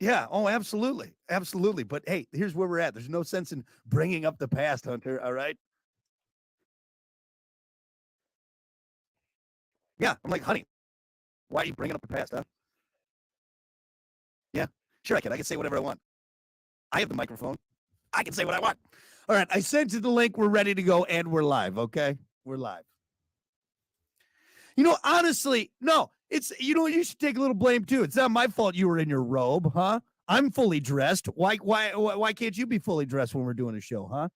Yeah. Oh, absolutely. Absolutely. But hey, here's where we're at. There's no sense in bringing up the past, Hunter. All right. Yeah. I'm like, honey, why are you bringing up the past, huh? Yeah. Sure, I can. I can say whatever I want. I have the microphone. I can say what I want. All right. I sent you the link. We're ready to go and we're live. Okay. We're live. Honestly, no, you should take a little blame too. It's not my fault you were in your robe, huh? I'm fully dressed. Why can't you be fully dressed when we're doing a show, huh?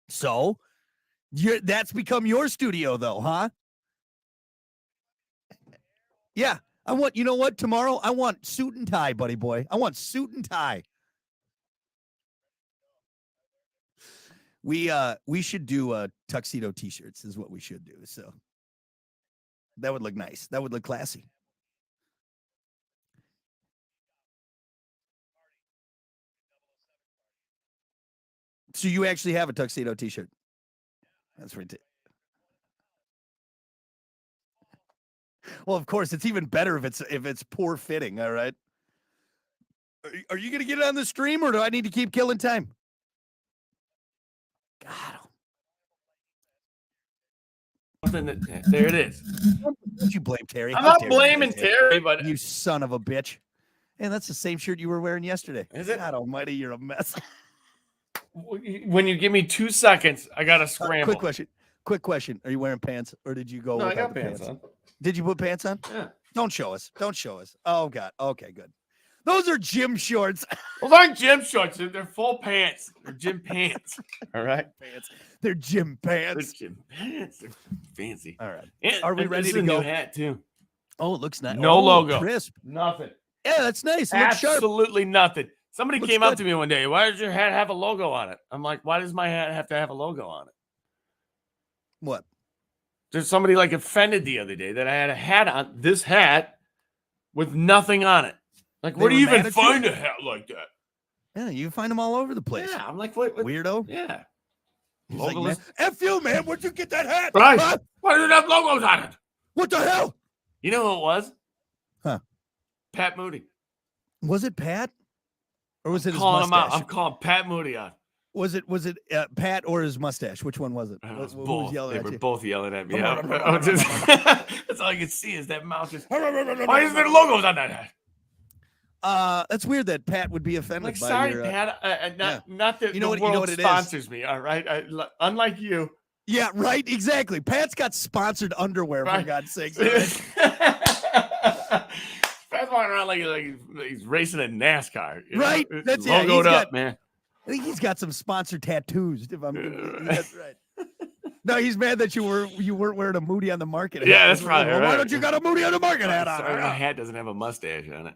So that's become your studio though, huh? Yeah. You know what? Tomorrow I want suit and tie, buddy boy. I want suit and tie. We should do tuxedo t-shirts is what we should do. So that would look nice. That would look classy. So you actually have a tuxedo t-shirt. That's ridiculous. Well, of course, it's even better if it's poor fitting. All right. Are you going to get it on the stream, or do I need to keep killing time? God. There it is. Don't you blame Terry? I'm not blaming Terry, but you son of a bitch. And that's the same shirt you were wearing yesterday. Is it? God almighty, you're a mess. When you give me 2 seconds, I got to scramble. Quick question. Are you wearing pants, or did you go No, I without got pants on. Did you put pants on? Yeah. Don't show us. Oh, God. Okay, good. Those are gym shorts. Those aren't gym shorts. They're full pants. They're gym pants. All right. Pants. They're gym pants. They're gym pants. They're fancy. All right. And, are we ready to go? New hat too. Oh, it looks nice. No logo. Crisp. Nothing. Yeah, that's nice. It looks sharp. Absolutely nothing. Somebody Looks came good. up to me one day. Why does your hat have a logo on it? I'm like, why does my hat have to have a logo on it? What? There's somebody like offended the other day that I had a hat on, this hat with nothing on it. Like, where do you even find a hat like that? Yeah, you find them all over the place. Yeah, I'm like, what? Weirdo. Yeah. He's like, man, F you, man. Where'd you get that hat? Right. Huh? Why does it have logos on it? What the hell? You know who it was? Huh? Pat Moody. Was it Pat? Or was it his Calling mustache? him out. I'm calling Pat Moody out. Was it Pat or his mustache? Which one was it? It was Who both. was yelling They at were you? both yelling at me. That's all I could see is that mouth. Why is there logos on that hat? That's weird that Pat would be offended. Like, by sorry, your, Pat. yeah. Not that You know the what world it sponsors is? me. All right, unlike you. Yeah, right. Exactly. Pat's got sponsored underwear for God's sakes. Right? Pat's walking around like he's racing a NASCAR. Right. Know? That's logoed up, man. I think he's got some sponsored tattoos. If I'm that's right. No, he's mad that you weren't wearing a Moody on the Market hat. Yeah, that's right. Well, why don't you got a Moody on the Market hat on? Sorry, my hat doesn't have a mustache on it.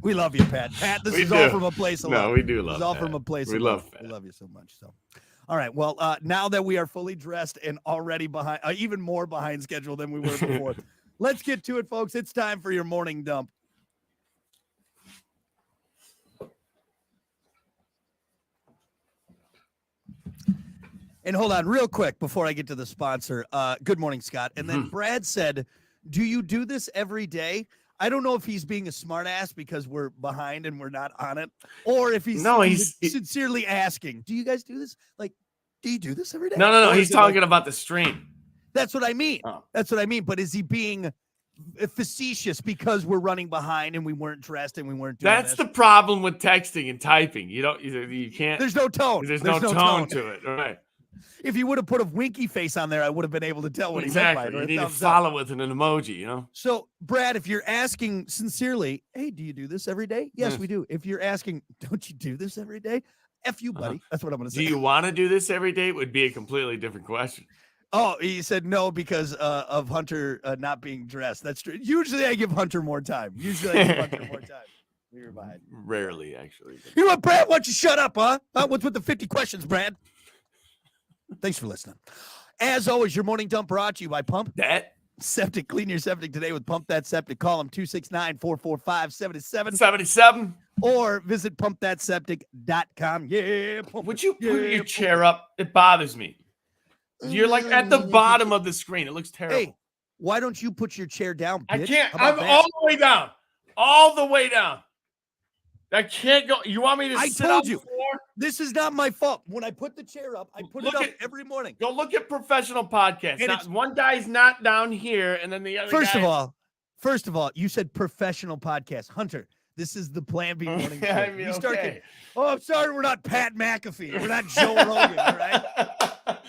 We love you, Pat. Pat, this is all from a place of love. No, we do love. This is all from a place of love. We love you so much. So, all right. Well, now that we are fully dressed and already behind, even more behind schedule than we were before, let's get to it, folks. It's time for your morning dump. And hold on real quick before I get to the sponsor. Good morning, Scott. And then Brad said, do you do this every day? I don't know if he's being a smartass because we're behind and we're not on it, or if he's sincerely asking, do you guys do this? Like, do you do this every day? No. He's talking about the stream. That's what I mean. Oh. That's what I mean. But is he being facetious because we're running behind and we weren't dressed and we weren't doing That's the problem with texting and typing. You can't. There's no tone. There's no tone to it. Right. If you would have put a winky face on there, I would have been able to tell what he meant by it. You need to follow with an emoji, So, Brad, if you're asking sincerely, hey, do you do this every day? Yes, we do. If you're asking, don't you do this every day? F you, buddy. That's what I'm going to say. Do you want to do this every day? Would be a completely different question. Oh, he said no because of Hunter not being dressed. That's true. Usually I give Hunter more time. You're behind. Rarely, actually. You know what, Brad? Why don't you shut up, huh? What's with the 50 questions, Brad? Thanks for listening. As always, your morning dump brought to you by Pump That Septic. Clean your septic today with Pump That Septic. Call them 269-445-7777 or visit pumpthatseptic.com. Yeah. Would you put your chair up? It bothers me. You're like at the bottom of the screen. It looks terrible. Hey, Why don't you put your chair down, I bitch? can't. How about I'm that? all the way down. All the way down. I can't go. You want me to I sit told on you. the floor? This is not my fault. When I put the chair up, I put it up every morning. Go look at professional podcasts. And Not, one guy's not down here, and then the other First guy. of all, you said professional podcast. Hunter, this is the Plan B morning show. I mean, You start okay. getting, I'm sorry, we're not Pat McAfee. We're not Joe Rogan, all right?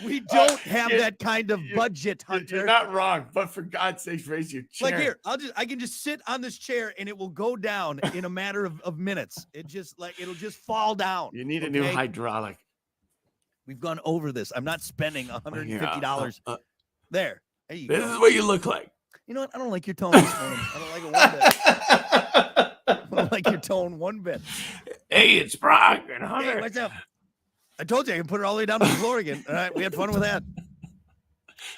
We don't have that kind of budget, Hunter. You're not wrong, but for God's sake, raise your chair. Like here, I can just sit on this chair and it will go down in a matter of minutes. It'll just fall down. You need a new hydraulic. We've gone over this. I'm not spending $150. There you go. This is what you look like. You know what? I don't like your tone this morning. I don't like it one bit. I don't like your tone one bit. Hey, it's Brock and Hunter. Hey, what's up? I told you I can put it all the way down to the floor again. All right, we had fun with that.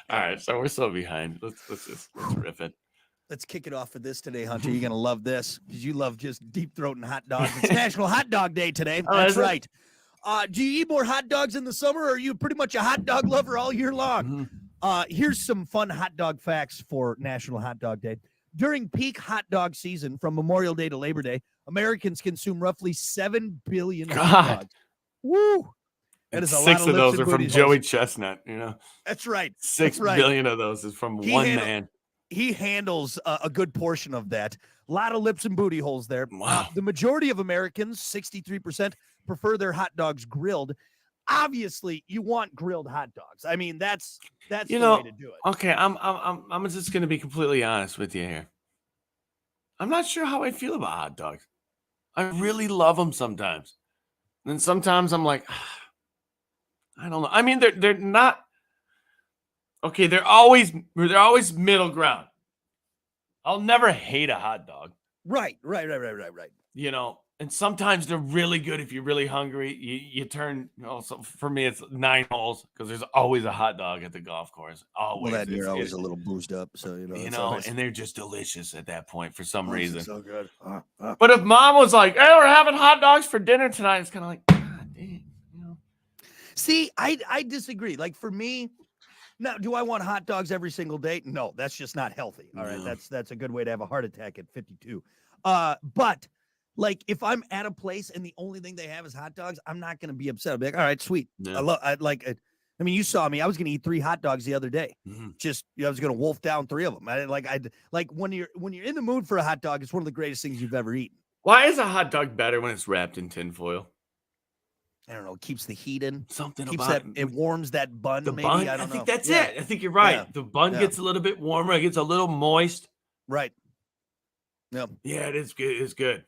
All right, so we're so behind. Let's riff it. Let's kick it off for this today, Hunter. You're gonna love this because you love just deep throating hot dogs. It's National Hot Dog Day today. That's right. Do you eat more hot dogs in the summer, or are you pretty much a hot dog lover all year long? Here's some fun hot dog facts for National Hot Dog Day. During peak hot dog season, from Memorial Day to Labor Day, Americans consume roughly 7 billion hot dogs. Woo! That is a lot Six of those are from booties. Joey Chestnut. You know, that's right. 6 billion of those is from one man. He handles a good portion of that. A lot of lips and booty holes there. Wow. The majority of Americans, 63%, prefer their hot dogs grilled. Obviously, you want grilled hot dogs. I mean, that's the way to do it. Okay, I'm just gonna be completely honest with you here. I'm not sure how I feel about hot dogs. I really love them sometimes, and sometimes I'm like, I don't know. I mean, they're not okay. They're always middle ground. I'll never hate a hot dog. Right. You know, and sometimes they're really good if you're really hungry. You turn, so for me, it's 9 holes because there's always a hot dog at the golf course. Always. Well, you're always a little boozed up, so and they're just delicious at that point for some reason. So good. But if mom was like, "Hey, we're having hot dogs for dinner tonight," it's kind of like, God dang, See, I disagree. Like for me, now, do I want hot dogs every single day? No, that's just not healthy. All right, that's a good way to have a heart attack at 52. But like if I'm at a place and the only thing they have is hot dogs, I'm not going to be upset. I'll be like, all right, sweet. Yeah. I mean, you saw me. I was going to eat 3 hot dogs the other day. Just I was going to wolf down 3 of them. Like when you're in the mood for a hot dog, it's one of the greatest things you've ever eaten. Why is a hot dog better when it's wrapped in tinfoil? I don't know. It keeps the heat in. Something keeps about it warms that bun. The maybe bun. I don't know. think that's it. I think you're right. Yeah. The bun gets a little bit warmer. It gets a little moist. Right. Yeah. Yeah, it is good. It's good.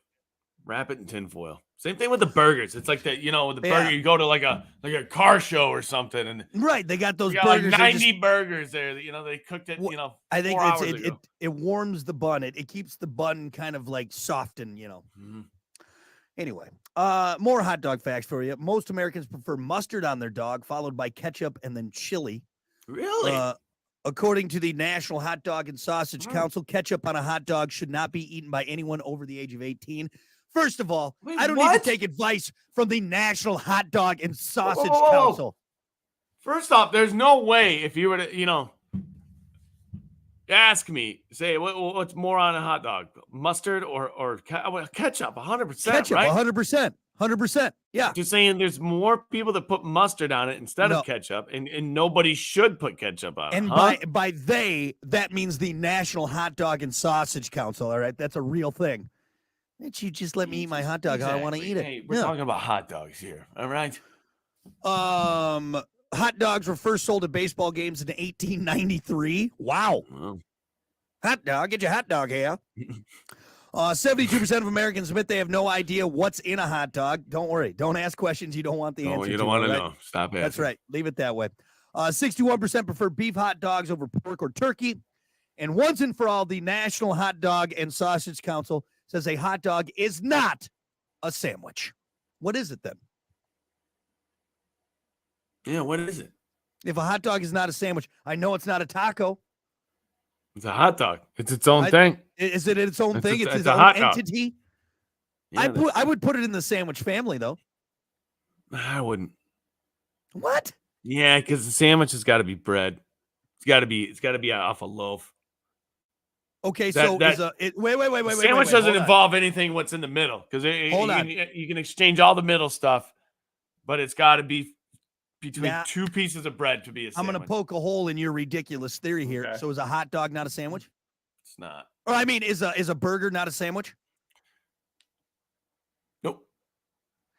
Wrap it in tinfoil. Same thing with the burgers. It's like that, with the burger, you go to like a car show or something, and right, they got those burgers. Like 90 burgers there. They cooked it. I think 4 hours ago. it warms the bun. It keeps the bun kind of like soft and Anyway, more hot dog facts for you. Most Americans prefer mustard on their dog, followed by ketchup and then chili. Really? According to the National Hot Dog and Sausage Council, ketchup on a hot dog should not be eaten by anyone over the age of 18. First of all, I don't need to take advice from the National Hot Dog and Sausage Council. First off, there's no way if you were to, ask me, say, what's more on a hot dog, mustard or ketchup? 100%. Ketchup, right? 100%. Yeah. Just saying, there's more people that put mustard on it instead of ketchup, and nobody should put ketchup on it. And by they, that means the National Hot Dog and Sausage Council. All right, that's a real thing. That you just let me eat my hot dog how I want to eat it. Hey, we're talking about hot dogs here. All right. Hot dogs were first sold at baseball games in 1893. Wow. Hot dog, get your hot dog here. 72% of Americans admit they have no idea what's in a hot dog. Don't worry. Don't ask questions you don't want the answer to. You don't want to know. Stop asking. That's right. Leave it that way. 61% prefer beef hot dogs over pork or turkey. And once and for all, the National Hot Dog and Sausage Council says a hot dog is not a sandwich. What is it then? Yeah, what is it? If a hot dog is not a sandwich, I know it's not a taco. It's a hot dog. It's its own thing. Is it its own thing? It's its a own hot entity. Yeah, I would put it in the sandwich family, though. I wouldn't. What? Yeah, because the sandwich has got to be bread. It's got to be off a loaf. Okay, That- so that- is a wait. Sandwich doesn't hold on. involve anything what's in the middle because Hold on. you can exchange all the middle stuff, but it's got to be between Now- two pieces of bread to be a I'm sandwich. going to poke a hole in your ridiculous theory here. Okay. So is a hot dog not a sandwich? It's not. Or I mean, is a burger not a sandwich? Nope.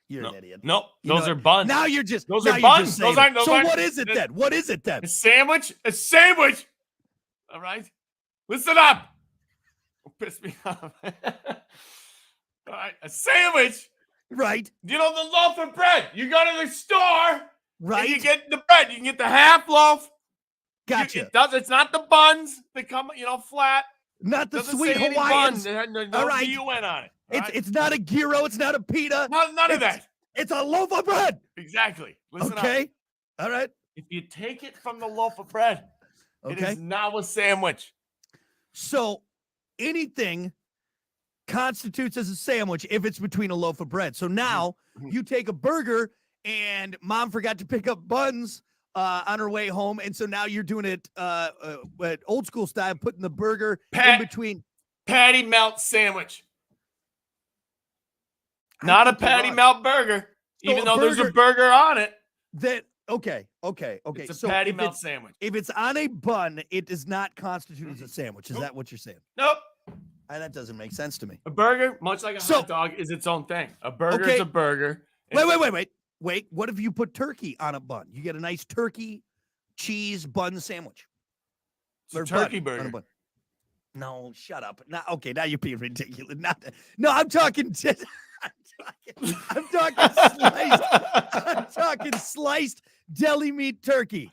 You're Nope. an idiot. Nope. You know Those are what? buns. Now you're just Those now are you're just buns. saying Those it. aren't- those So aren't- what is it then? What is it then? A sandwich. A sandwich. All right. Listen up. Don't piss me off. All right. A sandwich. Right. You know the loaf of bread. You go to the store. Right. And you get the bread. You can get the half loaf. Gotcha. It's not the buns that come, flat. Not the Doesn't sweet say any Hawaiians. buns. It had no All right. UN on it. All right? It's not a gyro. It's not a pita. None of that. It's a loaf of bread. Exactly. Listen up. Okay. All right. If you take it from the loaf of bread, it Okay. is now a sandwich. So anything constitutes as a sandwich if it's between a loaf of bread. So now Mhm. you take a burger and mom forgot to pick up buns on her way home. And so now you're doing it old school style, putting the burger in between. Patty melt sandwich. I Not a think you're patty wrong. melt burger, So even a though there's a burger- burger on it. Okay. It's a So patty if melt it's, sandwich. if it's on a bun, it does not constitute as a sandwich. Is Nope. that what you're saying? Nope. That doesn't make sense to me. A burger, much like a So- hot dog, is its own thing. A burger Okay. is a burger. Wait. What if you put turkey on a bun? You get a nice turkey cheese bun sandwich. It's a Or bun turkey on a burger. bun. No, shut up. Now, okay, now you're being ridiculous. No, I'm talking. I'm talking sliced. I'm talking sliced deli meat turkey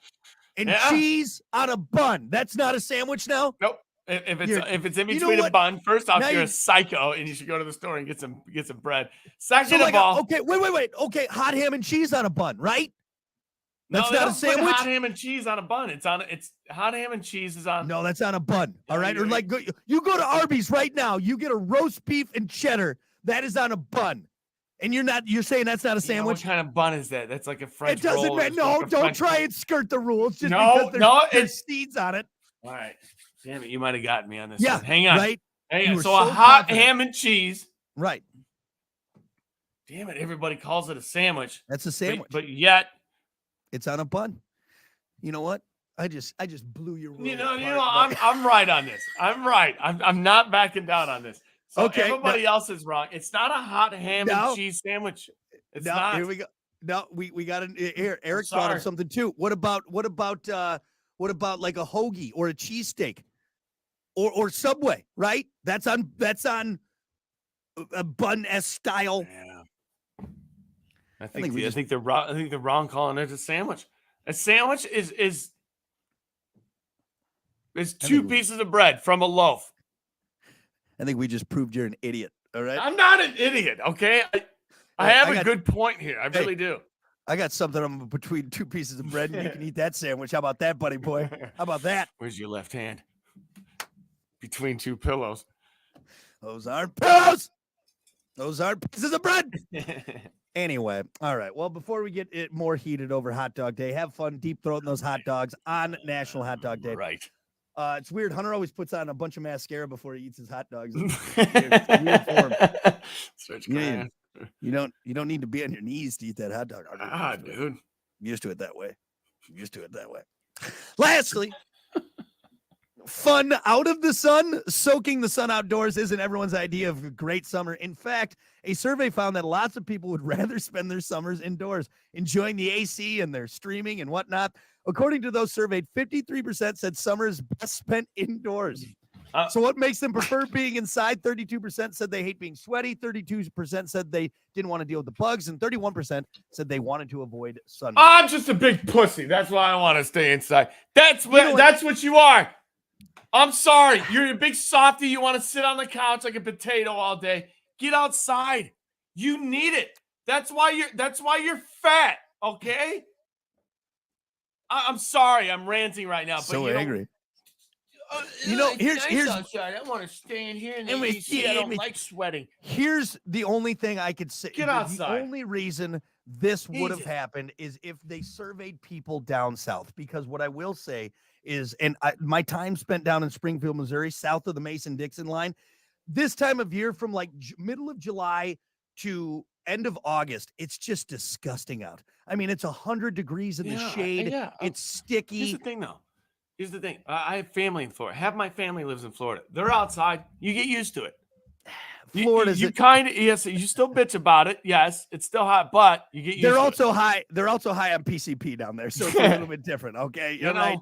and Yeah. cheese on a bun. That's not a sandwich now. Nope. If it's in you know between a what? bun, first off, Now you're you- a psycho and you should go to the store and get some bread. So Second like, of all, okay, wait. Okay, hot ham and cheese on a bun, right? That's they not a don't put sandwich. hot ham and cheese on a bun. It's hot ham and cheese is on. No, that's on a bun. All Yeah, right. Or you're- like you go to Arby's right now, you get a roast beef and cheddar. That is on a bun. And you're saying that's not a Yeah, sandwich? what kind of bun is that? That's like a French It doesn't roll. matter. It's No, like a don't French- try and skirt the rules just No, because there's it's seeds on it. all right. Damn it, you might have gotten me on this. Yeah. one. Hang on. Right? Hang You on. were So a so hot confident. ham and cheese. Right. Damn it, everybody calls it a sandwich. That's a But- sandwich. But yet, It's on a bun. You know what? I just blew your rule. I'm right on this. I'm right. I'm not backing down on this. So Okay, everybody else is wrong. It's not a hot ham No. and cheese sandwich. It's Now, not. here we go. No, we got it here. Eric thought sorry. of something too. What about like a hoagie or a cheesesteak or Subway? Right? That's on a bun s style. Yeah. I think think we I think they're wrong. I think they're wrong calling it a sandwich. A sandwich is two we- pieces of bread from a loaf. I think we just proved you're an idiot. All right. I'm not an idiot, okay? I Hey, have I a got- good point here. I Hey. really do. I got something on between two pieces of bread, and you can eat that sandwich. How about that, buddy boy? How about that? Where's your left hand? Between two pillows. Those aren't pillows. Those aren't pieces of bread. Anyway, all right. Well, before we get it more heated over Hot Dog Day, have fun deep throating those hot dogs on National Hot Dog Day. Right. It's weird. Hunter always puts on a bunch of mascara before he eats his hot dogs. Weird form. Stretch Yeah, crying. You don't need to be on your knees to eat that hot dog. Ah, dude. I'm used to it that way. Lastly, fun out of the sun. Soaking the sun outdoors isn't everyone's idea of a great summer. In fact, a survey found that lots of people would rather spend their summers indoors, enjoying the AC and their streaming and whatnot. According to those surveyed, 53% said summer is best spent indoors. So what makes them prefer being inside? 32% said they hate being sweaty. 32% said they didn't want to deal with the bugs. And 31% said they wanted to avoid sun. I'm just a big pussy. That's why I want to stay inside. That's know what what? that's what you are. I'm sorry. You're a big softy. You want to sit on the couch like a potato all day. Get outside. You need it. That's why you're fat. Okay. I'm sorry. I'm ranting right now. But So you know, angry. You know, here's outside. I want to stay in here and And we- AC. I don't and we- like sweating. Here's the only thing I could say. Get the outside. only reason this would have Jesus. happened is if they surveyed people down south. Because what I will say my time spent down in Springfield, Missouri, south of the Mason-Dixon line, this time of year from like middle of July to end of August, it's just disgusting out. I mean, it's 100 degrees in the shade. Yeah. It's sticky. Here's the thing, though. Here's the thing. I have family in Florida. Half my family lives in Florida. They're outside. You get used to it. Florida's you kind of yes. You still bitch about it. Yes, it's still hot, but you get used. They're also high. They're also high on PCP down there, so it's a little bit different. Okay, you're right.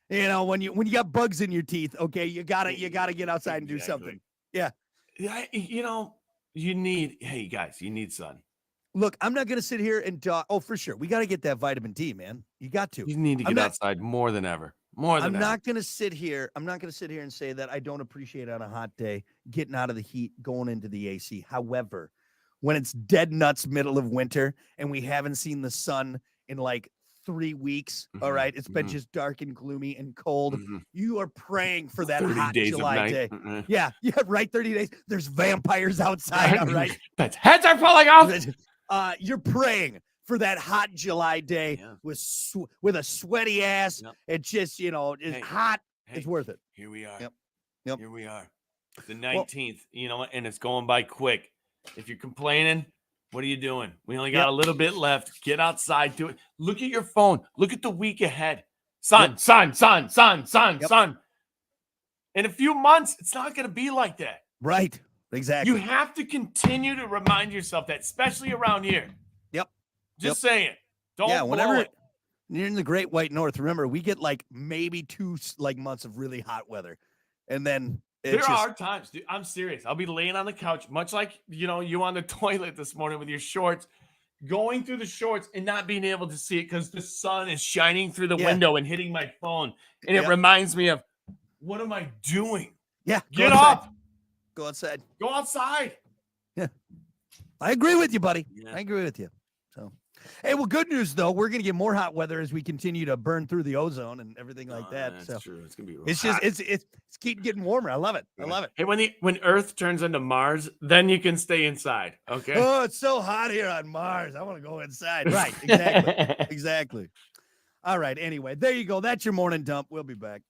You know, when you got bugs in your teeth, okay, you gotta get outside and do something. Yeah. You know, hey guys, you need sun. Look, I'm not gonna sit here and talk. Oh, for sure, we got to get that vitamin D, man. You got to. You need to get outside more than ever. I'm not gonna sit here and say that I don't appreciate on a hot day getting out of the heat, going into the AC. However, when it's dead nuts middle of winter and we haven't seen the sun in like 3 weeks, all right, it's been just dark and gloomy and cold. You are praying for that hot July day. Yeah, right. 30 days. There's vampires outside, all right. Heads are falling off. You're praying for that hot July day with a sweaty ass. It just, is hot. It's worth it. Here we are. Yep. Here we are. It's the 19th, and it's going by quick. If you're complaining, what are you doing? We only got a little bit left. Get outside, do it. Look at your phone. Look at the week ahead. Sun. In a few months, it's not going to be like that. Right. Exactly. You have to continue to remind yourself that, especially around here. Just saying. Whenever you're in the Great White North, remember, we get like maybe 2 months of really hot weather. And then there are times, dude. I'm serious. I'll be laying on the couch, much like, you on the toilet this morning with your shorts, going through the shorts and not being able to see it because the sun is shining through the window and hitting my phone. And it reminds me of, what am I doing? Yeah. Get up. Go outside. Go outside. Yeah. I agree with you, buddy. Yeah. I agree with you. So, hey, well, good news though. We're gonna get more hot weather as we continue to burn through the ozone and everything like that. That's true. It's gonna be. It's hot. It's keep getting warmer. I love it. I love it. Hey, when Earth turns into Mars, then you can stay inside. Okay. Oh, it's so hot here on Mars. I want to go inside. Right. Exactly. Exactly. All right. Anyway, there you go. That's your morning dump. We'll be back.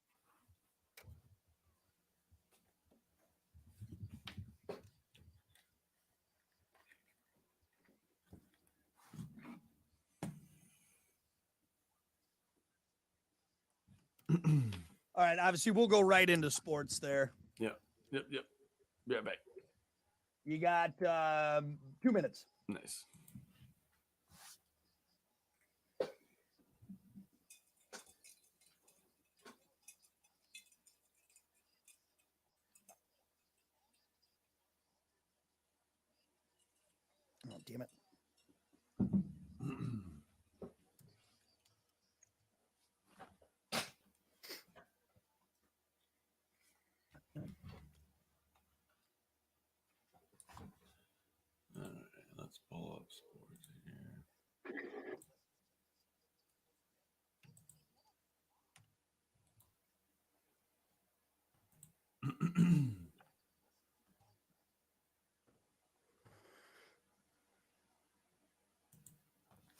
All right, obviously we'll go right into sports there. Yep. Yeah, back. You got 2 minutes. Nice. Oh, damn it. All right, let's pull up sports here.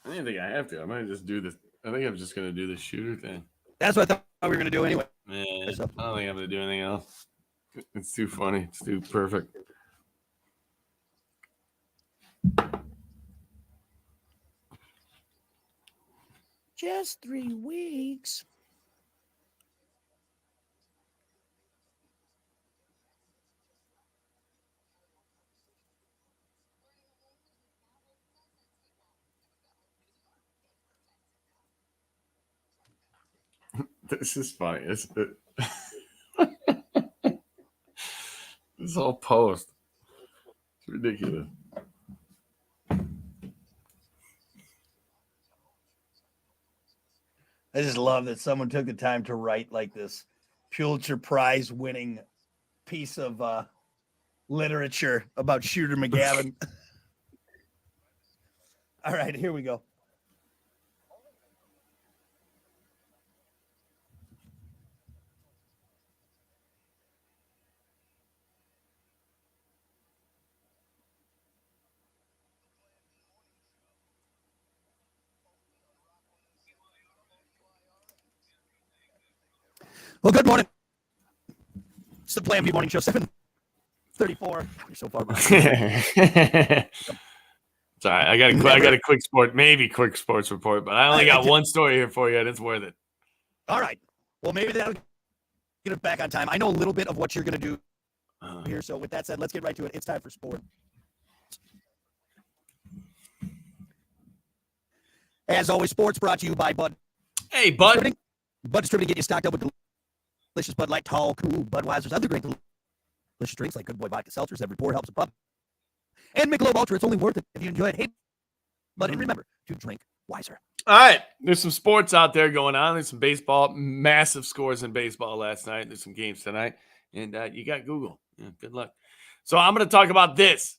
I don't think I have to. I might just do this. I think I'm just going to do the shooter thing. That's what I thought we were going to do anyway. Yeah, I don't think I'm going to do anything else. It's too funny. It's too perfect. Just 3 weeks. This is funny. This whole post. It's ridiculous. I just love that someone took the time to write like this Pulitzer Prize winning piece of literature about Shooter McGavin. All right, here we go. Well, good morning. It's the Plan B Morning Show, 7:34. You're so far behind. It's all right. I got a quick sports report, but I only got one story here for you, and it's worth it. All right. Well, maybe that'll get us back on time. I know a little bit of what you're going to do here. So with that said, let's get right to it. It's time for sport. As always, sports brought to you by Bud. Hey, Bud. Bud Distributing, get you stocked up with delicious Bud Light, Tall, Cool, Budweiser's, other great delicious drinks like Good Boy Vodka Seltzers. Every pour helps a pup. And Michelob Ultra, it's only worth it if you enjoy it. Hey, Bud, and remember to drink wiser. All right. There's some sports out there going on. There's some baseball, massive scores in baseball last night. There's some games tonight. And you got Google. Yeah, good luck. So I'm going to talk about this.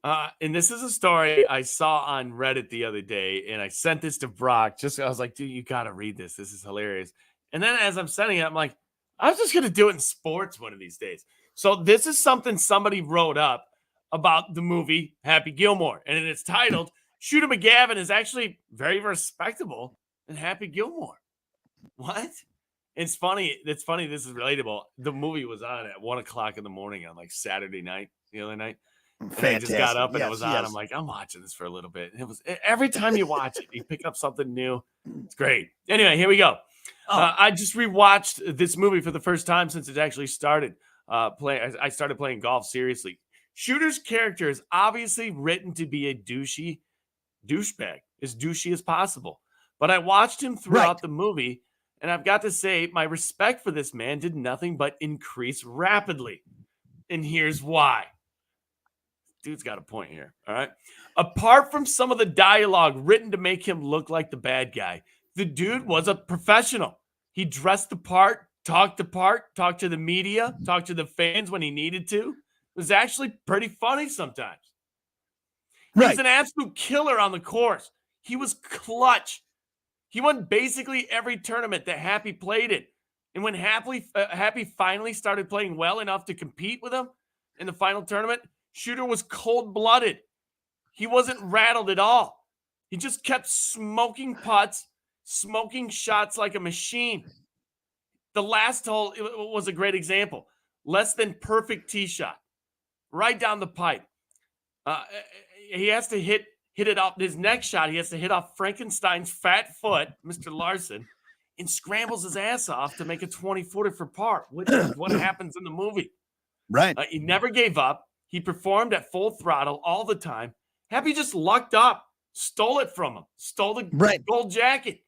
And this is a story I saw on Reddit the other day, and I sent this to Brock. I was like, dude, you got to read this. This is hilarious. And then as I'm sending it, I'm like, I was just going to do it in sports one of these days. So this is something somebody wrote up about the movie Happy Gilmore. And it's titled, Shooter McGavin is actually very respectable in Happy Gilmore. What? It's funny. It's funny. This is relatable. The movie was on at 1:00 in the morning on like Saturday night, the other night. And I just got up and it was on. Yes. I'm like, I'm watching this for a little bit. And it was every time you watch it, you pick up something new. It's great. Anyway, here we go. I just rewatched this movie for the first time since it actually started. I started playing golf seriously. Shooter's character is obviously written to be a douchebag, as douchey as possible. But I watched him throughout the movie, and I've got to say, my respect for this man did nothing but increase rapidly. And here's why. Dude's got a point here, all right? Apart from some of the dialogue written to make him look like the bad guy, the dude was a professional. He dressed the part, talked to the media, talked to the fans when he needed to. It was actually pretty funny sometimes. He was an absolute killer on the course. He was clutch. He won basically every tournament that Happy played in. And when Happy finally started playing well enough to compete with him in the final tournament, Shooter was cold-blooded. He wasn't rattled at all. He just kept smoking putts, smoking shots like a machine. The last hole was a great example. Less than perfect tee shot. Right down the pipe. He has to hit it off. His next shot, he has to hit off Frankenstein's fat foot, Mr. Larson, and scrambles his ass off to make a 20-footer for par, which is what happens in the movie. Right. He never gave up. He performed at full throttle all the time. Happy just lucked up, stole it from him, stole the gold jacket.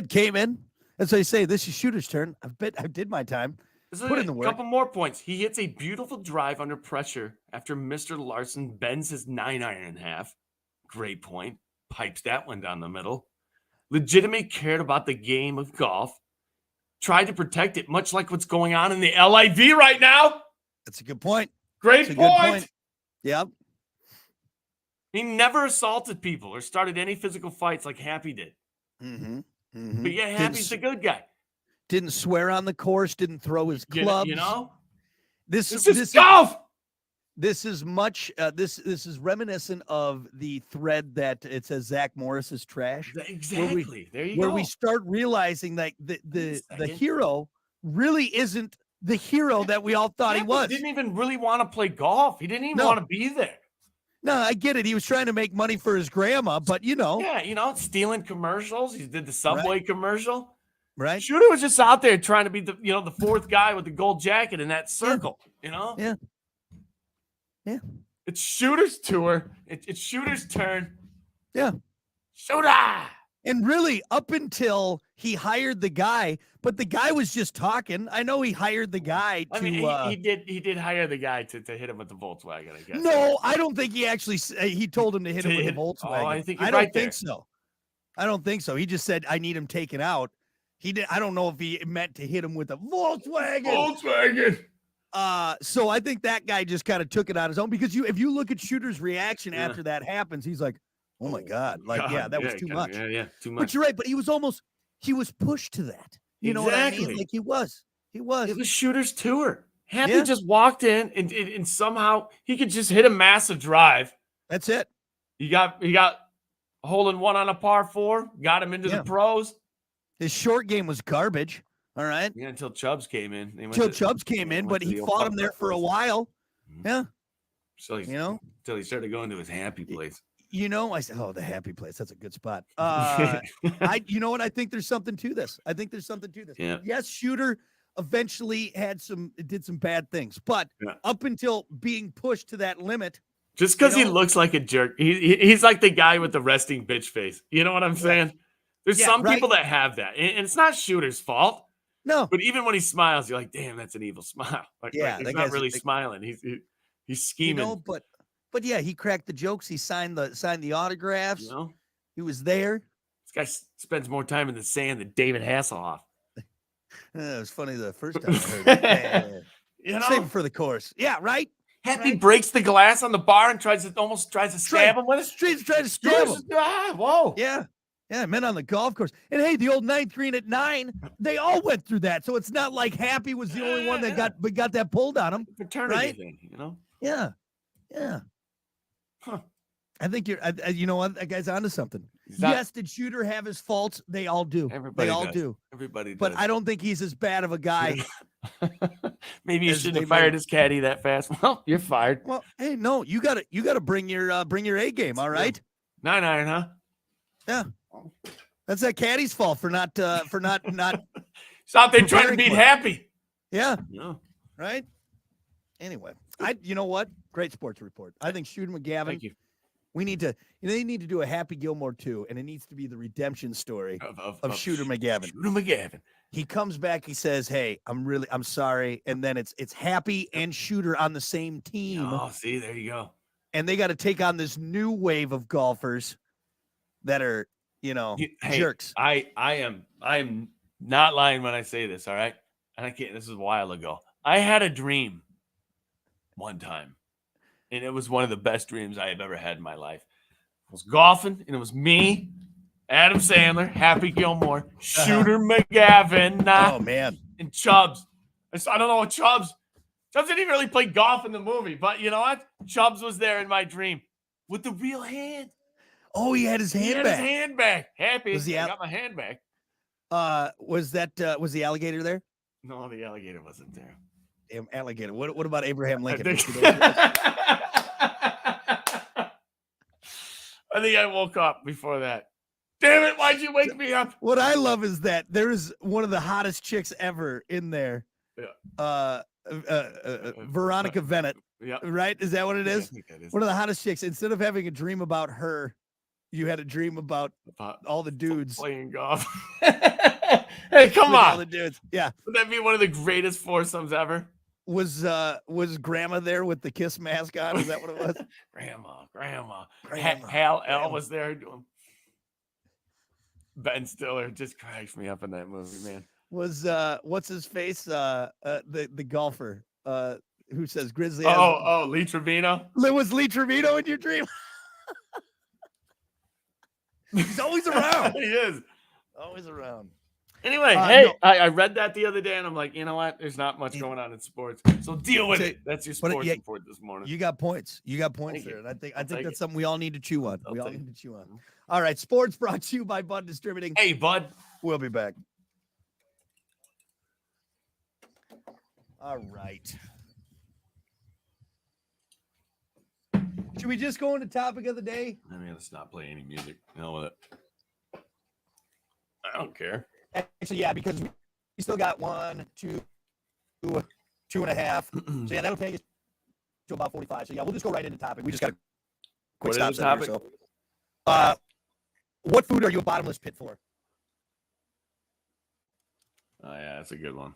Came in. That's what I say. This is Shooter's turn. I did my time. Put in the work. A couple more points. He hits a beautiful drive under pressure after Mr. Larson bends his 9-iron in half. Great point. Pipes that one down the middle. Legitimately cared about the game of golf. Tried to protect it, much like what's going on in the LIV right now. That's a good point. Great point. Yep. He never assaulted people or started any physical fights like Happy did. Mm-hmm. Mm-hmm. But yeah, Happy's the good guy. Didn't swear on the course. Didn't throw his clubs. You know, this is golf. This is much. This is reminiscent of the thread that it says Zach Morris is trash. Exactly. There you go. Where we start realizing that the hero really isn't the hero that we all thought he was. He didn't even really want to play golf. He didn't even want to be there. No, I get it. He was trying to make money for his grandma, but Yeah, stealing commercials. He did the Subway commercial. Right. Shooter was just out there trying to be the fourth guy with the gold jacket in that circle, Yeah. Yeah. It's Shooter's tour. It's Shooter's turn. Yeah. Shooter. And really, up until he hired the guy, but the guy was just talking. I know he hired the guy to. I mean, he did hire the guy to hit him with the Volkswagen, I guess. No, I don't think he actually. He told him to hit him with the Volkswagen. Oh, I think I don't think so. I don't think so. He just said, "I need him taken out." He did. I don't know if he meant to hit him with a Volkswagen. So I think that guy just kind of took it on his own because if you look at Shooter's reaction after that happens, he's like, "Oh my God!" That was too much. Yeah, too much. But you're right. But he was pushed to that. You know what I mean? Like he was. It was Shooter's tour. Happy just walked in and somehow he could just hit a massive drive. That's it. He got hole in one on a par 4. Got him into the pros. His short game was garbage. All right. Yeah, until Chubbs came in. Until Chubbs came in, but he fought him there for a while. Yeah. So until he started going to his happy place. I said, oh, the happy place. That's a good spot. You know what? I think there's something to this. Yeah. Yes, Shooter eventually did some bad things, but up until being pushed to that limit. Just because he looks like a jerk. He's like the guy with the resting bitch face. You know what I'm saying? There's some people that have that. And it's not Shooter's fault. No. But even when he smiles, you're like, damn, that's an evil smile. He's not really smiling. He's scheming. But yeah, he cracked the jokes. He signed the autographs. He was there. This guy spends more time in the sand than David Hasselhoff. It was funny the first time I heard it. Save it for the chorus. Yeah, right? Happy breaks the glass on the bar and tries to stab him with it. Tries to stab him. Whoa. Yeah. Yeah, men on the golf course. And hey, the old ninth green at 9, they all went through that. So it's not like Happy was the only one that got that pulled on him. Fraternity thing, Yeah. Yeah. Huh. I think you know what? That guy's onto something. Yes, did Shooter have his faults? They all do. Everybody do. Everybody does. But I don't think he's as bad of a guy. Maybe you shouldn't have fired his caddy that fast. Well, you're fired. Well, hey, no, you gotta bring your A game, all right? 9-iron, huh? Yeah. That's that caddy's fault for not It's out there trying to beat Happy. Yeah. Right? Anyway, you know what? Great sports report. I think Shooter McGavin. Thank you. They need to do a Happy Gilmore 2, and it needs to be the redemption story of Shooter McGavin. Shooter McGavin. He comes back, he says, hey, I'm sorry. And then it's Happy and Shooter on the same team. Oh, see, there you go. And they got to take on this new wave of golfers that are, jerks. I am not lying when I say this, all right? And this is a while ago. I had a dream one time, and it was one of the best dreams I have ever had in my life. I was golfing, and it was me, Adam Sandler, Happy Gilmore, Shooter McGavin, oh man, and Chubbs. I don't know what Chubbs didn't even really play golf in the movie, but you know what? Chubbs was there in my dream with the real hand. Oh, he had his hand back. Happy. I got my hand back. Was the alligator there? No, the alligator wasn't there. Damn alligator. What about Abraham Lincoln? I think I woke up before that. Damn it, why'd you wake me up? What I love is that there's one of the hottest chicks ever in there. Yeah. Veronica Bennett. Yeah. Right? Is that what it is? I think that is. One of the hottest chicks. Instead of having a dream about her, you had a dream about all the dudes playing golf. Hey, come on. All the dudes. Yeah. Would that be one of the greatest foursomes ever? Was Grandma there with the Kiss mask on? Is that what it was? Grandma. Hal L was there doing. Ben Stiller just cracks me up in that movie, man. Was what's his face? The golfer who says Grizzly. Lee Trevino. Was Lee Trevino in your dream? He's always around. He is always around. Anyway, hey, no. I read that the other day, and I'm like, you know what? There's not much going on in sports, so deal with it. That's your sports report this morning. You got points. There, and I think that's something we all need to chew on. All right, sports brought to you by Bud Distributing. Hey, Bud. We'll be back. All right. Should we just go into topic of the day? I mean, let's not play any music. Hell with it. I don't care. Actually, yeah, because we still got 1, 2, 2.5. So yeah, that'll take us to about 45. So yeah, we'll just go right into topic. We just got a quick stop topic. Here, so, what food are you a bottomless pit for? Oh yeah, that's a good one.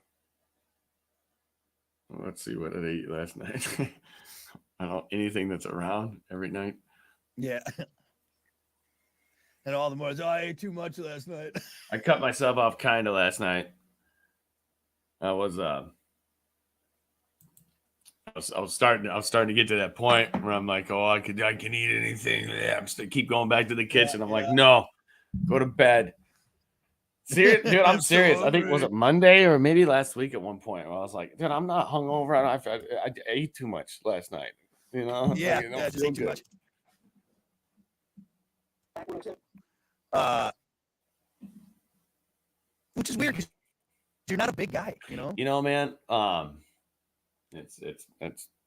Let's see what I ate last night. I don't anything that's around every night. Yeah. And all the more, I ate too much last night. I cut myself off kind of last night. I was starting to get to that point where I'm like, oh, I can eat anything. Yeah, I'm still keep going back to the kitchen. I'm like, no, go to bed. Serious, dude, I'm serious. I think was it Monday or maybe last week at one point where I was like, dude, I'm not hungover. I ate too much last night. You know? Yeah, like, just ate too much. Which is weird because You're not a big guy, you know? You know, man, it's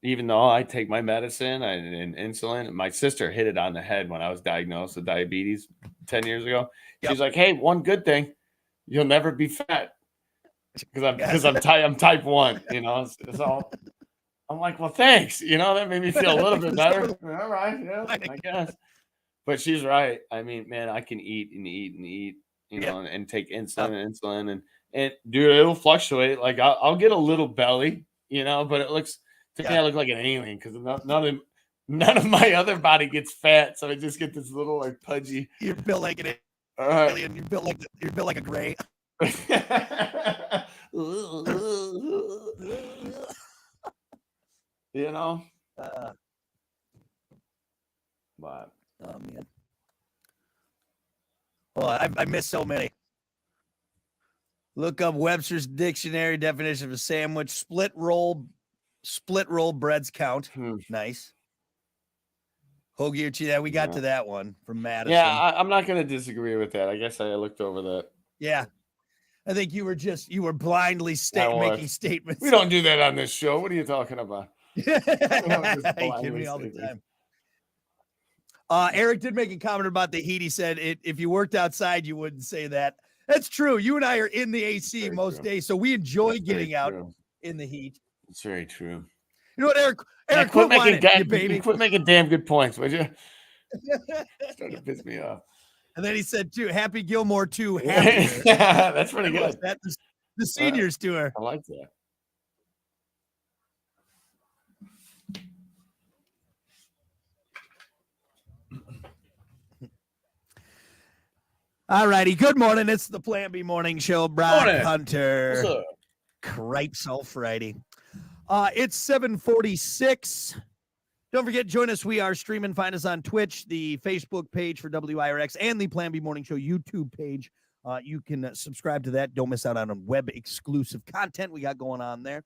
even though I take my medicine and insulin, my sister hit it on the head when I was diagnosed with diabetes 10 years ago. Yep. She's like, "Hey, one good thing, you'll never be fat because Yes. I'm type 1, you know." So I'm like, "Well, thanks." You know, that made me feel a little bit better. All right, yeah, I guess. But she's right. I mean, man, I can eat and eat and eat, you know, and take insulin and dude, it'll fluctuate. Like I'll get a little belly, you know, but it looks to me I look like an alien because none of my other body gets fat, so I just get this little like pudgy. You're built like an alien. You're built like a gray. You know, but oh man, well, I missed so many. Look up Webster's dictionary definition of a sandwich: split roll breads count. Nice. Hoagie or cheese. Yeah, we got to that one from Madison. Yeah, I'm not going to disagree with that. I guess I looked over that. Yeah. I think you were blindly making statements. We don't do that on this show. What are you talking about? You give me all the time. Eric did make a comment about the heat. He said, if you worked outside, you wouldn't say that. That's true. You and I are in the AC most days, so we enjoy getting out in the heat. It's very true. You know what, Eric? Eric, quit making damn good points, would you? Starting to piss me off. And then he said, too, Happy Gilmore, too. Yeah, that's pretty good. That's the seniors tour. I like that. All righty. Good morning. It's the Plan B Morning Show. Brock Hunter. What's up? Cripes all Friday. It's 7:46. Don't forget, join us. We are streaming. Find us on Twitch, the Facebook page for WIRX, and the Plan B Morning Show YouTube page. You can subscribe to that. Don't miss out on web exclusive content we got going on there,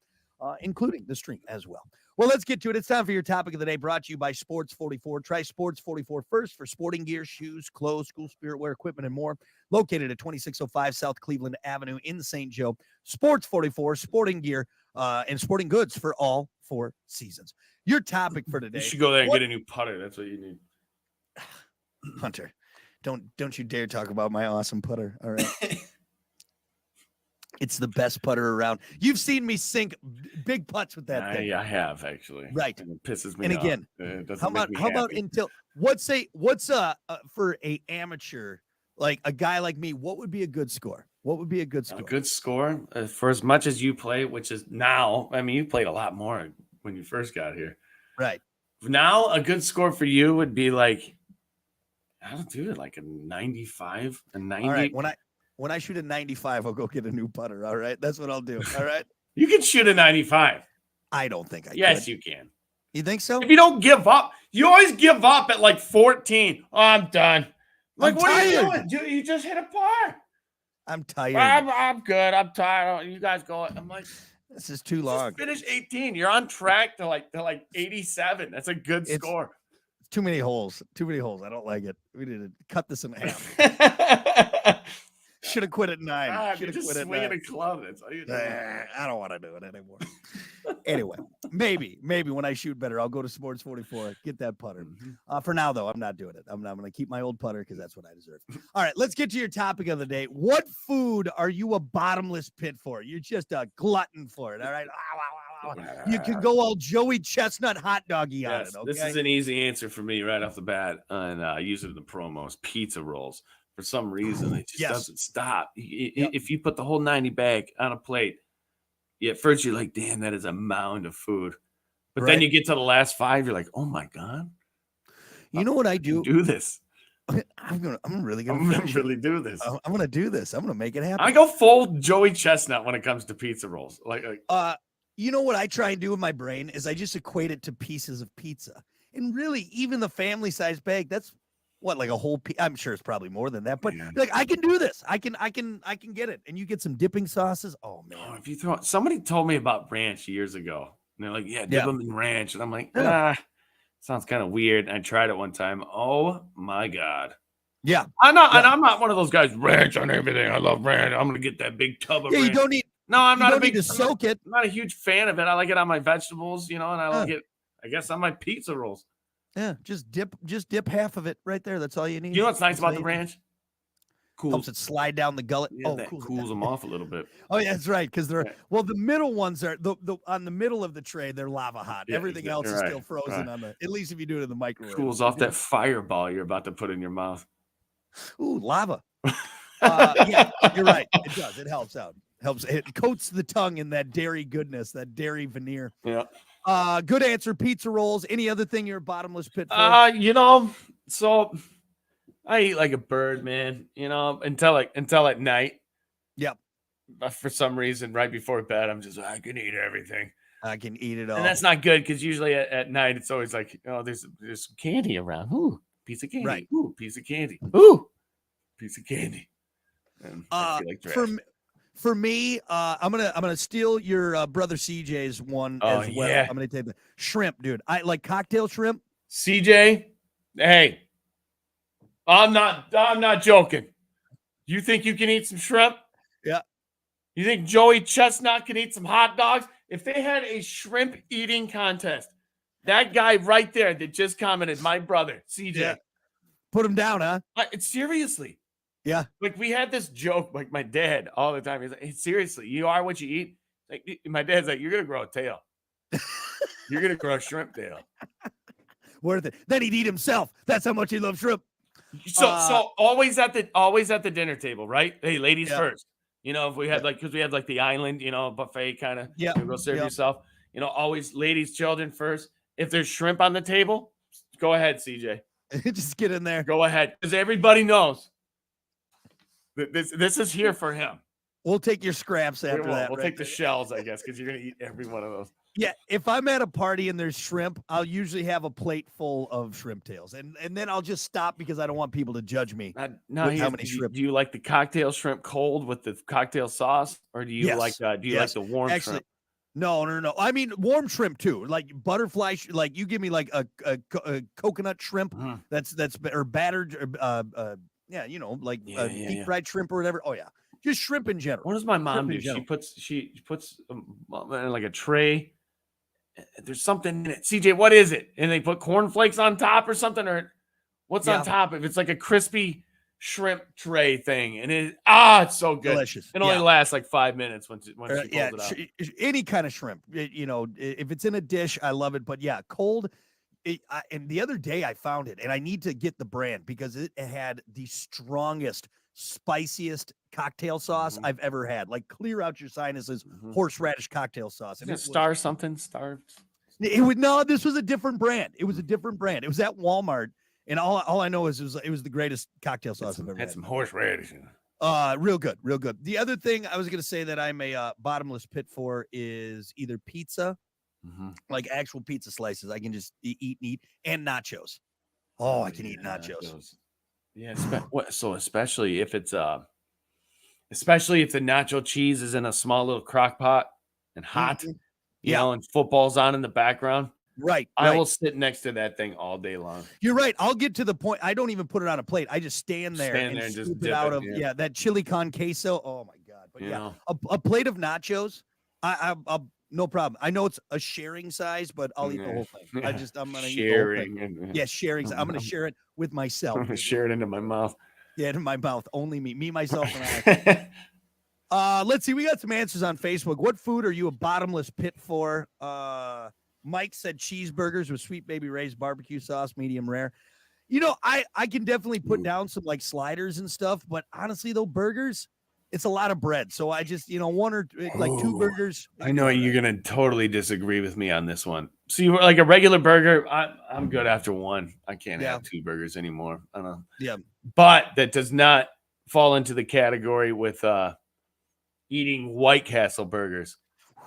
including the stream as well. Well, let's get to it. It's time for your topic of the day, brought to you by Sports 44. Try Sports 44 first for sporting gear, shoes, clothes, school spirit wear, equipment, and more. Located at 2605 South Cleveland Avenue in St. Joe. Sports 44, sporting gear and sporting goods for all 4 seasons. Your topic for today. You should go there and get a new putter. That's what you need. Hunter, don't you dare talk about my awesome putter. All right. It's the best putter around. You've seen me sink big putts with that thing. I have actually. Right. And it pisses me and off. Again, how about until what's for a amateur, like a guy like me, what would be a good score? What would be a good score? A good score for as much as you play, which is now, I mean, you played a lot more when you first got here. Right. Now a good score for you would be like, I don't do it like a 95, a 90. All right. When I shoot a 95, I'll go get a new putter. All right. That's what I'll do. All right. You can shoot a 95. I don't think I can. Yes, you can. You think so? If you don't give up, you always give up at like 14. Oh, I'm done. Like, what are you doing? You just hit a par. I'm tired. I'm good. I'm tired. You guys go. I'm like, this is too long. Just finish 18. You're on track to like 87. That's a good score. It's too many holes. Too many holes. I don't like it. We need to cut this in half. Should have quit at 9. You're just swinging a club. That's all you do. I don't want to do it anymore. Anyway, maybe when I shoot better, I'll go to Sports 44, get that putter. For now, though, I'm not doing it. I'm going to keep my old putter because that's what I deserve. All right, let's get to your topic of the day. What food are you a bottomless pit for? You're just a glutton for it. All right. You can go all Joey Chestnut hot doggy on it. Okay? This is an easy answer for me right off the bat, and I use it in the promos. Pizza rolls. For some reason, it just doesn't stop. If you put the whole 90 bag on a plate, at first you're like, damn, that is a mound of food. But then you get to the last 5, you're like, oh my God. You know what I do? Do this. I'm really do this. I'm gonna do this. I'm gonna make it happen. I go full Joey Chestnut when it comes to pizza rolls. You know what I try and do with my brain is I just equate it to pieces of pizza. And really, even the family size bag, that's what, like a whole I'm sure it's probably more than that, but like I can do this. I can get it. And you get some dipping sauces. Oh man. Oh, if you throw somebody told me about ranch years ago. And they're like, dip them in ranch. And I'm like, sounds kind of weird. And I tried it one time. Oh my God. Yeah. I'm not one of those guys, ranch on everything. I love ranch. I'm gonna get that big tub of ranch. No, I'm You not a don't need big. to soak it. I'm not a huge fan of it. I like it on my vegetables, and I Huh. like it. I guess on my pizza rolls. Yeah, just dip half of it right there. That's all you need. You know what's nice That's all about the you need. ranch? Cool. Helps it slide down the gullet. Yeah, Oh, that cools it cools down. them off a little bit. Oh, yeah, that's right. Because they're Right. well, the middle ones are the on the middle of the tray. They're lava hot. Yeah, Everything else is right, still frozen right. on the. At least if you do it in the microwave. Cools off that fireball you're about to put in your mouth. Ooh, lava. Yeah, you're right. It does. It helps out. Helps. It coats the tongue in that dairy goodness, that dairy veneer. Yeah. Good answer. Pizza rolls. Any other thing you're a bottomless pit for? So I eat like a bird, man. Until at night. Yep. But for some reason, right before bed, I'm just I can eat everything. I can eat it all. And that's not good because usually at night it's always like, there's some candy around. Ooh, piece of candy. Right. Ooh, piece of candy. Ooh, piece of candy. And I feel like trash. For me, I'm gonna steal your brother CJ's one as well. Yeah. I'm gonna take the shrimp, dude. I like cocktail shrimp. CJ, hey, I'm not joking. You think you can eat some shrimp? Yeah. You think Joey Chestnut can eat some hot dogs? If they had a shrimp eating contest, that guy right there that just commented, my brother, CJ. Yeah. Put him down, huh? Seriously. Yeah. Like we had this joke, like my dad all the time. He's like, hey, seriously, you are what you eat. Like my dad's like, you're gonna grow a tail. You're gonna grow a shrimp tail. Worth it. Then he'd eat himself. That's how much he loves shrimp. So always at the dinner table, right? Hey, ladies Yeah. first. If we had because we had like the island, buffet kind of. Yeah. Go serve yourself. Always ladies, children first. If there's shrimp on the table, go ahead, CJ. Just get in there. Go ahead, because everybody knows that this is here for him. We'll take your scraps after that. We'll right take the there. shells, I guess, because you're gonna eat every one of those. Yeah, if I'm at a party and there's shrimp, I'll usually have a plate full of shrimp tails, and then I'll just stop because I don't want people to judge me. Now, how many shrimp? Do you like the cocktail shrimp cold with the cocktail sauce, or do you like like the warm shrimp? No. I mean warm shrimp too, like butterfly. Like you give me like a coconut shrimp that's or battered, deep fried shrimp or whatever. Oh yeah, just shrimp in general. What does my mom do? She puts like a tray. There's something in it. CJ, what is it? And they put cornflakes on top or something, or what's on top? If it's like a crispy shrimp tray thing, and it's so good. Delicious. It only lasts like 5 minutes once she pulls it out. Any kind of shrimp, if it's in a dish, I love it. But yeah, cold. And the other day I found it, and I need to get the brand because it had the strongest, spiciest cocktail sauce I've ever had. Like clear out your sinuses, horseradish cocktail sauce. And Star something. This was a different brand. It was a different brand. It was at Walmart. And all I know is it was the greatest cocktail sauce I've ever had. Some horseradish. Real good, real good. The other thing I was going to say that I'm a bottomless pit for is either pizza, like actual pizza slices. I can just eat, and nachos. Oh, I can eat nachos. Yeah, especially if it's especially if the nacho cheese is in a small little crock pot and hot, and football's on in the background. Right. I will sit next to that thing all day long. You're right. I'll get to the point. I don't even put it on a plate. I just stand there and just scoop it out of that chili con queso. Oh my God. But a plate of nachos. I'll no problem. I know it's a sharing size, but I'll eat the whole thing. I'm gonna eat the whole thing. Yeah, sharing. I'm gonna share it with myself. I'm gonna share it into my mouth. Yeah, into my mouth. Only me, myself, and I. Let's see. We got some answers on Facebook. What food are you a bottomless pit for? Mike said cheeseburgers with Sweet Baby Ray's barbecue sauce, medium rare. I can definitely put down some like sliders and stuff, but honestly, though, burgers, it's a lot of bread. So I just, one or like two burgers. I know you're gonna totally disagree with me on this one. So you like a regular burger, I'm good after one. I can't have two burgers anymore. I don't know. Yeah. But that does not fall into the category with eating White Castle burgers.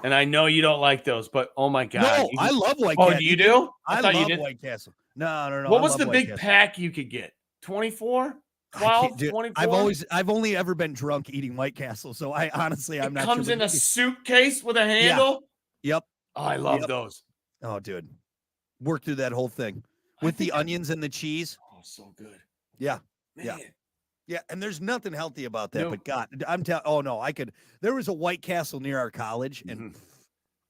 And I know you don't like those, but oh my God. No, I love White Castle. Oh, do you do? I love White Castle. No. What was the big pack you could get? 24? 12, 24? I've only ever been drunk eating White Castle. So I'm not. It comes in a suitcase with a handle. Yeah. Yep. Oh, I love those. Oh, dude. Work through that whole thing with the onions and the cheese. Oh, so good. Yeah. Man. Yeah, and there's nothing healthy about that. No. But God, I'm telling. Oh no, I could. There was a White Castle near our college, and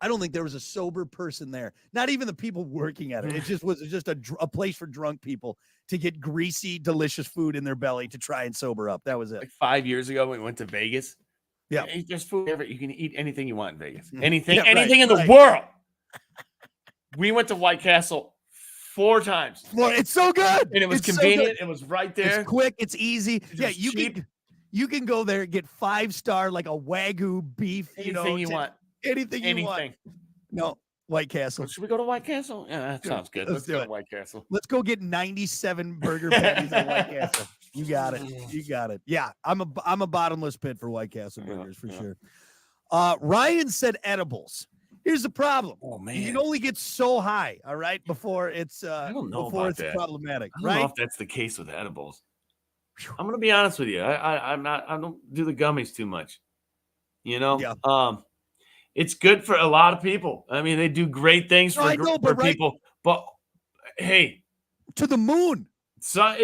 I don't think there was a sober person there. Not even the people working at it. It just was just a place for drunk people to get greasy, delicious food in their belly to try and sober up. That was it. Like 5 years ago, we went to Vegas. Yeah. There's food ever. You can eat anything you want in Vegas. Mhm. Anything, Yeah, right, anything in the right. world. We went to White Castle 4 times. Well, it's so good, And it was It's so good. convenient. It was right there. It's quick. It's easy. It Yeah, was you cheap. can go there and get 5-star like a Wagyu beef. Anything you want. Anything you want. Anything. No, White Castle. Should we go to White Castle? Yeah, that Sure. sounds good. Let's Let's do go it. to White Castle. Let's go get 97 burger patties at White Castle. You got it. You got it. Yeah, I'm a bottomless pit for White Castle Yeah, burgers for yeah. sure. Ryan said edibles. Here's the problem. Oh man, You can only get so high, all right, before it's I don't know before about it's that. problematic, I don't know right? if that's the case with edibles. I'm gonna be honest with you. I don't do the gummies too much. You know, Yeah. it's good for a lot of people. I mean, they do great things No, I know, for but right- people. But hey, To the moon. so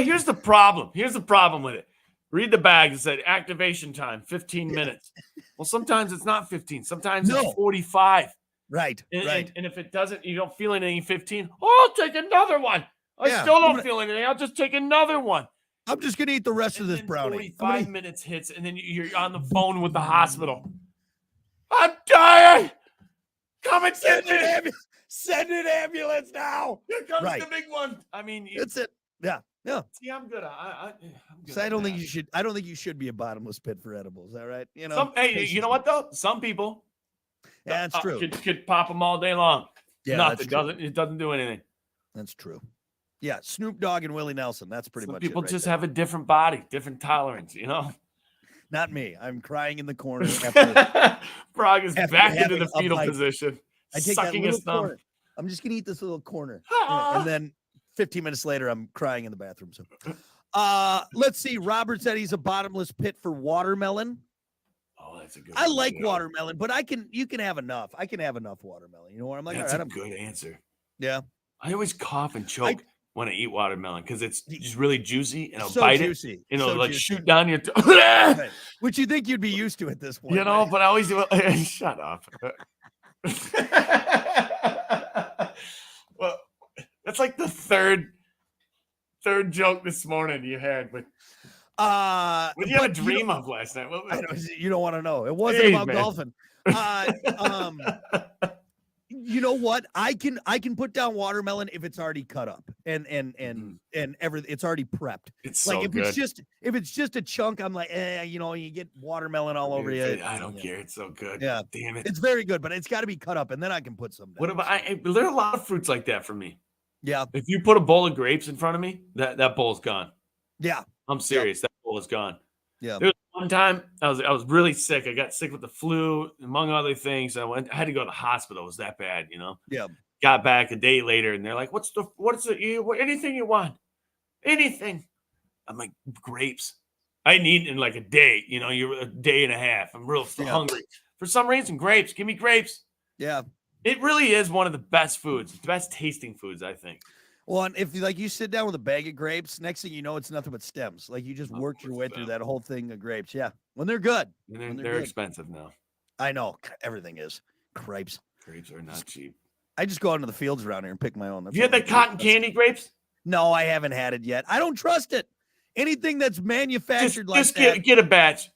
here's the problem. Here's the problem with it. Read the bag. It said activation time 15 minutes. Well, sometimes it's not 15. Sometimes No. it's 45. Right. And, right. and if it doesn't, you don't feel anything in 15. Oh, I'll take another one. I Yeah, still I'm don't gonna- feel anything. I'll just take another one. I'm just gonna eat the rest of And this then brownie. 45 minutes hits, and then you're on the phone with the hospital. I'm dying. Come and get me. Send an ambulance now. Here comes Right. the big one. I mean, That's it. Yeah. Yeah. see, I'm good. I'm good. So I at don't think that. you should. I don't think you should be a bottomless pit for edibles. All right. You know. Hey, patience you know what though? Some people, Yeah, that's true. Could pop them all day long. Yeah, Nothing that's true. it doesn't do anything. That's true. Yeah, Snoop Dogg and Willie Nelson. That's pretty Some much people it right just there. have a different body, different tolerance. You know. Not me. I'm crying in the corner after Frog is after back into having the a fetal bite. position, I take that sucking little his thumb. corner. I'm just gonna eat this little corner, Ah. and then 15 minutes later, I'm crying in the bathroom. So, let's see. Robert said he's a bottomless pit for watermelon. Oh, that's a good. I one, like too. watermelon, but you can have enough. I can have enough watermelon. You know what I'm like? That's all a right, good answer. yeah, I always cough and choke when I eat watermelon because it's just really juicy and I'll so bite juicy. it and it'll so like juicy. shoot down your Right. Which you think you'd be used to at this point. you know, right? but I always do shut up. Well, that's like the third joke this morning you had, but what did you have a but you dream don't- of last night? What I don't, you don't want to know. It wasn't Hey, about man. golfing. You know what? I can put down watermelon if it's already cut up and everything. It's already prepped. It's Like so good. if it's just a chunk, I'm like, you know, you get watermelon all over you. I don't care. It's so good. Yeah. Damn it. It's very good, but it's got to be cut up, and then I can put some down. What about there are a lot of fruits like that for me. Yeah, If you put a bowl of grapes in front of me, that bowl's gone. yeah, I'm serious. That bowl is gone. yeah. There was one time I was really sick. I got sick with the flu, among other things. I had to go to the hospital. It was that bad, you know. Yeah. Got back a day later, and they're like, anything you want, anything. I'm like, grapes. I hadn't eaten in like a day. You know, you're a day and a half. I'm real Yeah. hungry for some reason. Grapes, give me grapes. Yeah. It really is one of the best foods, the best tasting foods, I think. Well, and if you sit down with a bag of grapes, next thing you know, it's nothing but stems. Like you just Of worked your course, way through yeah. that whole thing of grapes. Yeah, when they're good. And When they're they're good. expensive now. I know everything is grapes. Grapes are not cheap. I just go out into the fields around here and pick my own. That's You had all I the do. cotton That's- candy grapes? No, I haven't had it yet. I don't trust it. Anything that's manufactured like Just that. get a batch.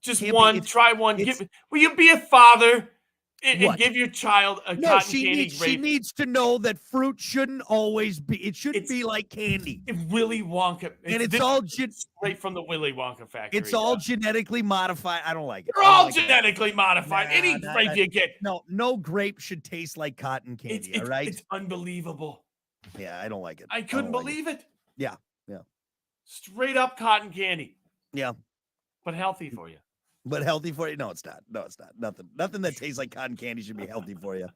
Just Can't be- one. it's- Try one. it's- Will you be a father and What? give your child a No, cotton she candy needs grape? to know that fruit shouldn't always be. It should It's- be like candy, It's Willy Wonka. and it's this all straight from the Willy Wonka factory. it's all genetically modified. I don't like it. They're I don't all like it. genetically modified. Nah, Any nah, grape nah. you get, No grape should taste like cotton candy. All right. it's unbelievable. Yeah, I don't like it. I couldn't don't like believe it. Yeah, yeah. Straight up cotton candy. Yeah. But healthy for you. But healthy for you? No, it's not. No, it's not. Nothing that tastes like cotton candy should be healthy for you.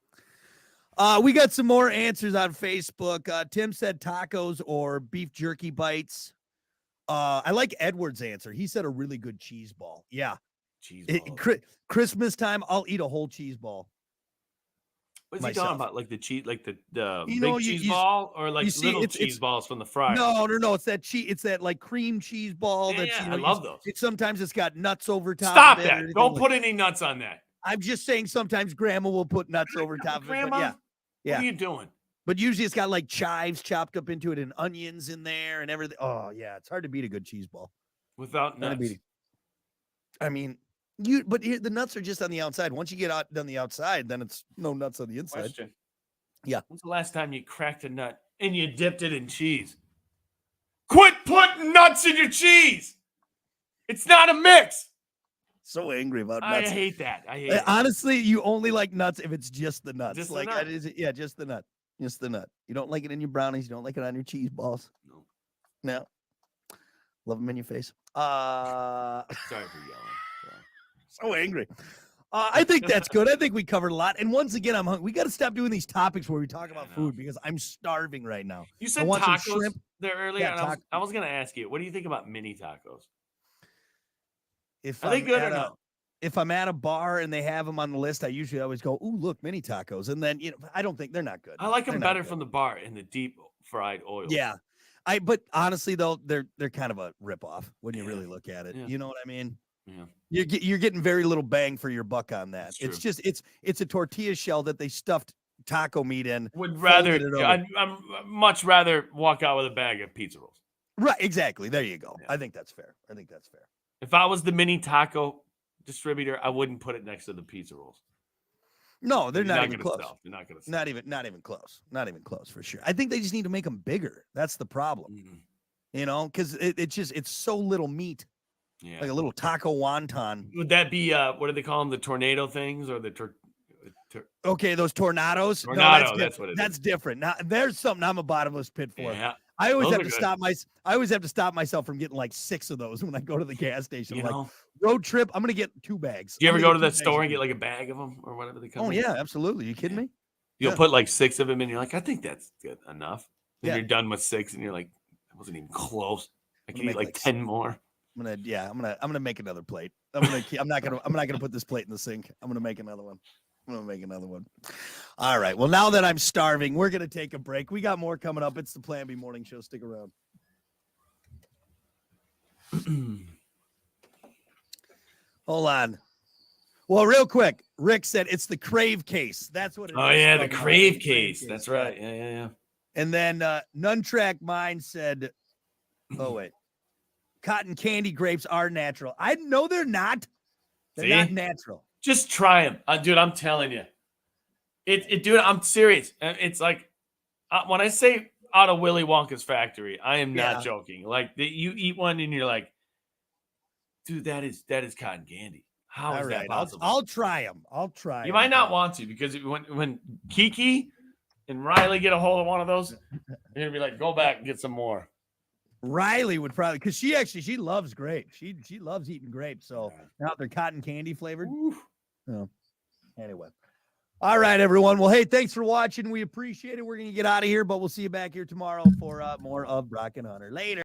We got some more answers on Facebook. Tim said tacos or beef jerky bites. I like Edward's answer. He said a really good cheese ball. Yeah. Cheese Christmas time, I'll eat a whole cheese ball. What's he talking about? Like the cheese, like the You big know, cheese ball, or like see, little it's cheese balls from the fryer? no. It's that cheese. It's that like cream cheese ball. Yeah, That's yeah, you I know. love those. It's sometimes it's got nuts over top. Stop of it or that! anything Don't like- put any nuts on that. I'm just saying sometimes Grandma will put nuts over top of it. Grandma, But yeah, what yeah. are you doing? But usually it's got like chives chopped up into it and onions in there and everything. Oh yeah, it's hard to beat a good cheese ball. Without Hard to nuts. beat it. I mean, but here, the nuts are just on the outside. Once you get out on the outside, then it's no nuts on the inside. Question. Yeah. When's the last time you cracked a nut and you dipped it in cheese? Quit putting nuts in your cheese. It's not a mix. So angry about I nuts. hate that. I hate it. Honestly, you only like nuts if it's just the nuts. Just the like nut. yeah, just the nut. Just the nut. You don't like it in your brownies. You don't like it on your cheese balls. No. No. Love them in your face. Sorry for yelling. So angry. I think that's good. I think we covered a lot. And once again, I'm hungry. We got to stop doing these topics where we talk about know. food because I'm starving right now. You said want some tacos shrimp. there earlier, Yeah, and I was going to ask you, what do you think about mini tacos? If Are they I'm good at or a- no? If I'm at a bar and they have them on the list, I usually always go, "Ooh, look, mini tacos." And then I don't think they're not good. I like them They're not better good. from the bar in the deep fried oil. Yeah. But honestly though, they're kind of a ripoff when you Yeah. really look at it. Yeah. You know what I mean? Yeah. You're getting very little bang for your buck on that. That's It's true. just it's a tortilla shell that they stuffed taco meat in. Would rather, folded it over. I'm much rather walk out with a bag of pizza rolls. Right, exactly. There you go. Yeah. I think that's fair. If I was the mini taco distributor, I wouldn't put it next to the pizza rolls. No, they're not even gonna close. sell. They're not going to sell. Not even close. Not even close for sure. I think they just need to make them bigger. That's the problem. Mhm. You know, because it's so little meat, Yeah. like a little taco wonton. Would that be what do they call them? The tornado things or the Okay, those tornadoes. Tornado, that's what it is. That's different. Now there's something I'm a bottomless pit for. Yeah. I always Those have are to good. I always have to stop myself from getting like 6 of those when I go to the gas station. You I'm like, know, road trip, I'm gonna get 2 bags. do you I'm ever gonna go to get the 2 store bags and of get like a bag of them or whatever they come? Oh in? yeah, absolutely. You kidding me? You'll Yeah. put like 6 of them and you're like, I think that's good enough. Then Yeah. you're done with 6 and you're like, that wasn't even close. I I'm can gonna eat make like like 10 more. I'm gonna make another plate. I'm not gonna put this plate in the sink. I'm gonna make another one. All right. Well, now that I'm starving, we're gonna take a break. We got more coming up. It's the Plan B Morning Show. Stick around. Hold on. Well, real quick, Rick said it's the Crave case. That's what it is. Oh yeah, the From, Crave case. That's right. Yeah. And then Nuntrack Mine said, oh wait, cotton candy grapes are natural. I know they're not. They're not See? natural. Just try them, dude. I'm telling you, dude. I'm serious. It's like when I say out of Willy Wonka's factory, I am not Yeah. joking. Like you eat one and you're like, dude, that is cotton candy. How is All that right, possible? I'll try them. You might not want to because when Kiki and Riley get a hold of one of those, you're gonna be like, go back and get some more. Riley would probably because she loves grapes. She loves eating grapes. So now they're cotton candy flavored. Oof. Anyway. All right, everyone. Well, hey, thanks for watching. We appreciate it. We're gonna get out of here, but we'll see you back here tomorrow for more of Brock and Hunter. Later.